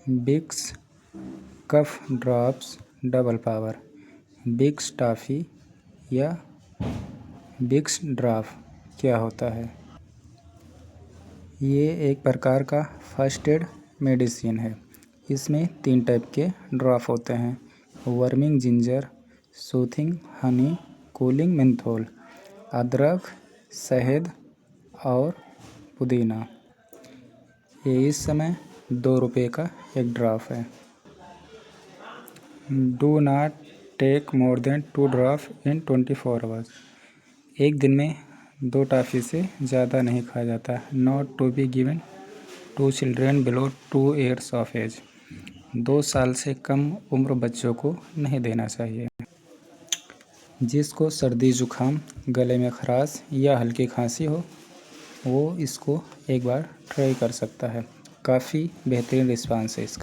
बिक्स कफ drops double power, बिक्स toffee या बिक्स drop क्या होता है? ये एक प्रकार का फर्स्ट एड मेडिसिन है। इसमें 3 टाइप के ड्रॉप होते हैं: worming ginger, soothing Honey, cooling menthol, अदरक, शहद और पुदीना। ये इस समय 2 रुपये का एक ड्रॉप है। Do not take more than 2 drop in 24 hours. एक दिन में 2 टॉफ़ी से ज़्यादा नहीं खाया जाता। Not to be given to children below 2 years of age. 2 साल से कम उम्र बच्चों को नहीं देना चाहिए। जिसको सर्दी जुखाम, गले में खराश या हल्की खांसी हो वो इसको एक बार ट्राई कर सकता है। काफ़ी बेहतरीन रिस्पांस है इसका।